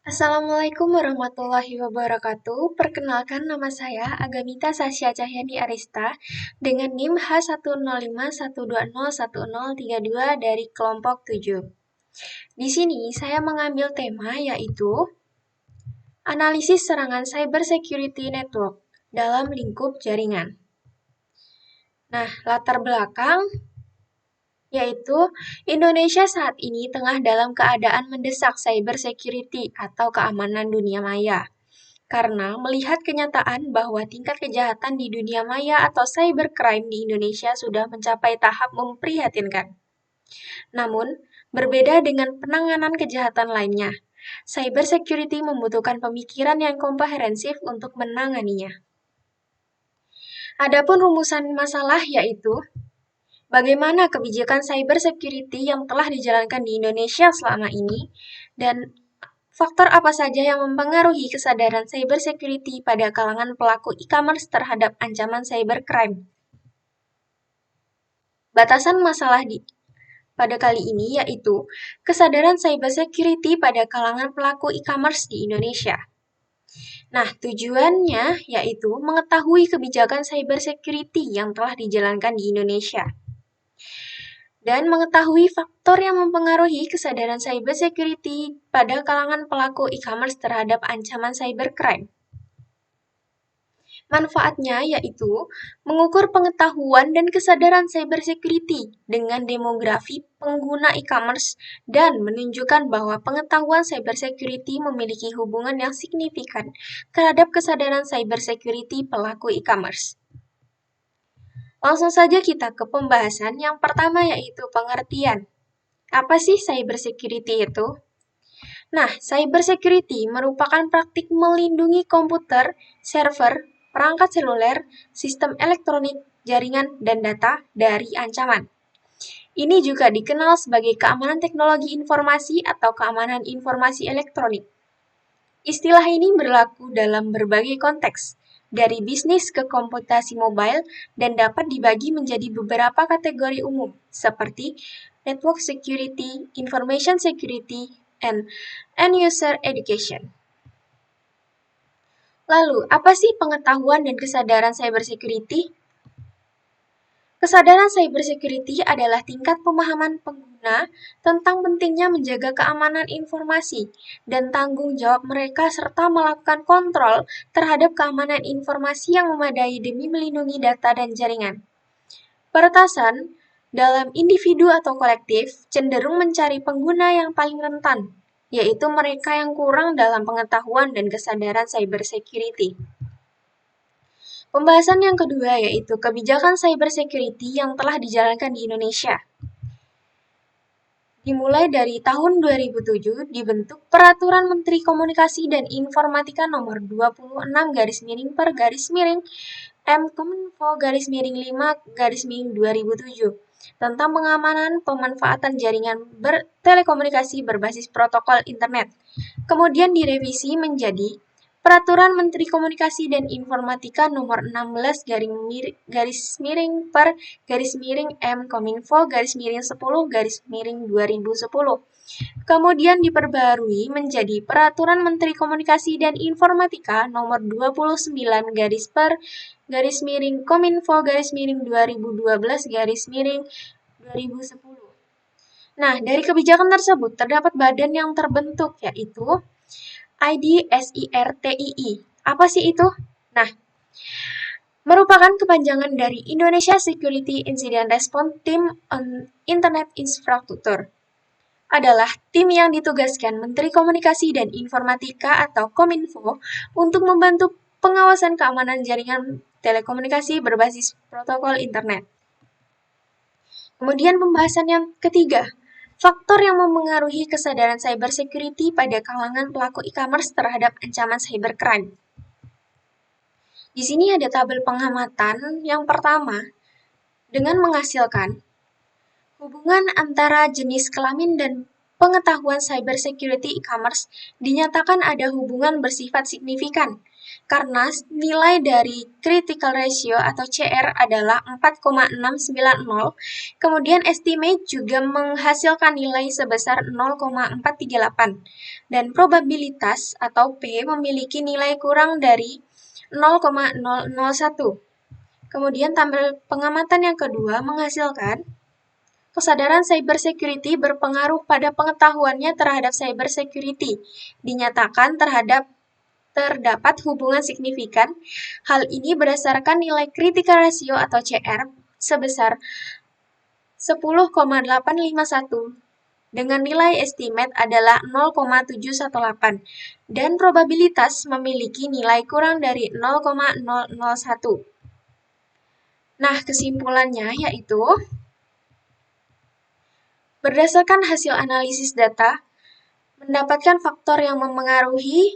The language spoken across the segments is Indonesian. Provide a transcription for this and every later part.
Assalamualaikum warahmatullahi wabarakatuh. Perkenalkan nama saya Agamita Sasya Cahyani Arista dengan NIM H10512010032 dari kelompok 7. Di sini saya mengambil tema yaitu analisis serangan cyber security network dalam lingkup jaringan. Nah, latar belakang yaitu Indonesia saat ini tengah dalam keadaan mendesak cyber security atau keamanan dunia maya. Karena melihat kenyataan bahwa tingkat kejahatan di dunia maya atau cybercrime di Indonesia sudah mencapai tahap memprihatinkan. Namun, berbeda dengan penanganan kejahatan lainnya, cyber security membutuhkan pemikiran yang komprehensif untuk menanganinya. Adapun rumusan masalah yaitu bagaimana kebijakan cyber security yang telah dijalankan di Indonesia selama ini dan faktor apa saja yang mempengaruhi kesadaran cyber security pada kalangan pelaku e-commerce terhadap ancaman cybercrime? Batasan masalah pada kali ini yaitu kesadaran cyber security pada kalangan pelaku e-commerce di Indonesia. Nah, tujuannya yaitu mengetahui kebijakan cyber security yang telah dijalankan di Indonesia dan mengetahui faktor yang mempengaruhi kesadaran cyber security pada kalangan pelaku e-commerce terhadap ancaman cybercrime. Manfaatnya yaitu mengukur pengetahuan dan kesadaran cyber security dengan demografi pengguna e-commerce dan menunjukkan bahwa pengetahuan cyber security memiliki hubungan yang signifikan terhadap kesadaran cyber security pelaku e-commerce. Langsung saja kita ke pembahasan yang pertama yaitu pengertian. Apa sih cyber security itu? Nah, cyber security merupakan praktik melindungi komputer, server, perangkat seluler, sistem elektronik, jaringan, dan data dari ancaman. Ini juga dikenal sebagai keamanan teknologi informasi atau keamanan informasi elektronik. Istilah ini berlaku dalam berbagai konteks, dari bisnis ke komputasi mobile, dan dapat dibagi menjadi beberapa kategori umum, seperti network security, information security, and end-user education. Lalu, apa sih pengetahuan dan kesadaran cyber security? Kesadaran cyber security adalah tingkat pemahaman pengguna tentang pentingnya menjaga keamanan informasi dan tanggung jawab mereka serta melakukan kontrol terhadap keamanan informasi yang memadai demi melindungi data dan jaringan. Peretasan dalam individu atau kolektif cenderung mencari pengguna yang paling rentan, yaitu mereka yang kurang dalam pengetahuan dan kesadaran cyber security. Pembahasan yang kedua yaitu kebijakan cyber security yang telah dijalankan di Indonesia. Dimulai dari tahun 2007 dibentuk Peraturan Menteri Komunikasi dan Informatika Nomor 26/per/M Kominfo/5/2007 tentang pengamanan pemanfaatan jaringan telekomunikasi berbasis protokol internet. Kemudian direvisi menjadi Peraturan Menteri Komunikasi dan Informatika Nomor 16/per/M Kominfo/10/2010. Kemudian diperbarui menjadi Peraturan Menteri Komunikasi dan Informatika Nomor 29/per/Kominfo/2012/2010. Nah, dari kebijakan tersebut terdapat badan yang terbentuk yaitu IDSIRTII. Apa sih itu? Nah, merupakan kepanjangan dari Indonesia Security Incident Response Team on Internet Infrastructure. Adalah tim yang ditugaskan Menteri Komunikasi dan Informatika atau Kominfo untuk membantu pengawasan keamanan jaringan telekomunikasi berbasis protokol internet. Kemudian pembahasan yang ketiga, faktor yang mempengaruhi kesadaran cyber security pada kalangan pelaku e-commerce terhadap ancaman cybercrime. Di sini ada tabel pengamatan yang pertama, dengan menghasilkan hubungan antara jenis kelamin dan pengetahuan cyber security e-commerce dinyatakan ada hubungan bersifat signifikan, karena nilai dari critical ratio atau CR adalah 4,690, kemudian estimate juga menghasilkan nilai sebesar 0,438, dan probabilitas atau P memiliki nilai kurang dari 0,001. Kemudian tabel pengamatan yang kedua menghasilkan kesadaran cybersecurity berpengaruh pada pengetahuannya terhadap cybersecurity. Dinyatakan terdapat hubungan signifikan. Hal ini berdasarkan nilai critical ratio atau CR sebesar 10,851 dengan nilai estimate adalah 0,718 dan probabilitas memiliki nilai kurang dari 0,001. Nah, kesimpulannya yaitu berdasarkan hasil analisis data, mendapatkan faktor yang memengaruhi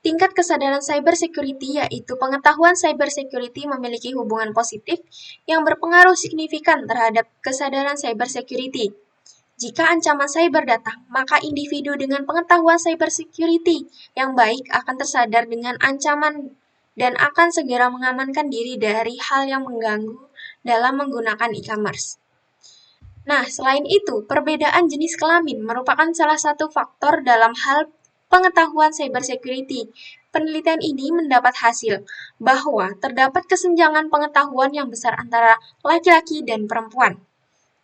tingkat kesadaran cybersecurity yaitu pengetahuan cybersecurity memiliki hubungan positif yang berpengaruh signifikan terhadap kesadaran cybersecurity. Jika ancaman cyber datang, maka individu dengan pengetahuan cybersecurity yang baik akan tersadar dengan ancaman dan akan segera mengamankan diri dari hal yang mengganggu dalam menggunakan e-commerce. Nah, selain itu, perbedaan jenis kelamin merupakan salah satu faktor dalam hal pengetahuan cybersecurity. Penelitian ini mendapat hasil bahwa terdapat kesenjangan pengetahuan yang besar antara laki-laki dan perempuan,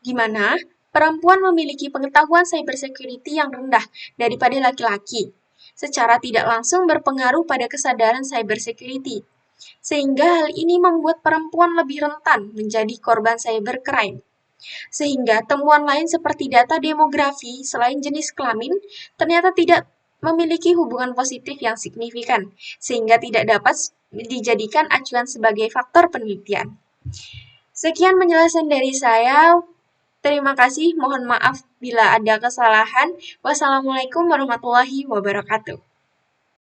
di mana perempuan memiliki pengetahuan cybersecurity yang rendah daripada laki-laki, secara tidak langsung berpengaruh pada kesadaran cybersecurity, sehingga hal ini membuat perempuan lebih rentan menjadi korban cybercrime. Sehingga temuan lain seperti data demografi selain jenis kelamin ternyata tidak memiliki hubungan positif yang signifikan, sehingga tidak dapat dijadikan acuan sebagai faktor penelitian. Sekian penjelasan dari saya. Terima kasih, mohon maaf bila ada kesalahan. Wassalamualaikum warahmatullahi wabarakatuh.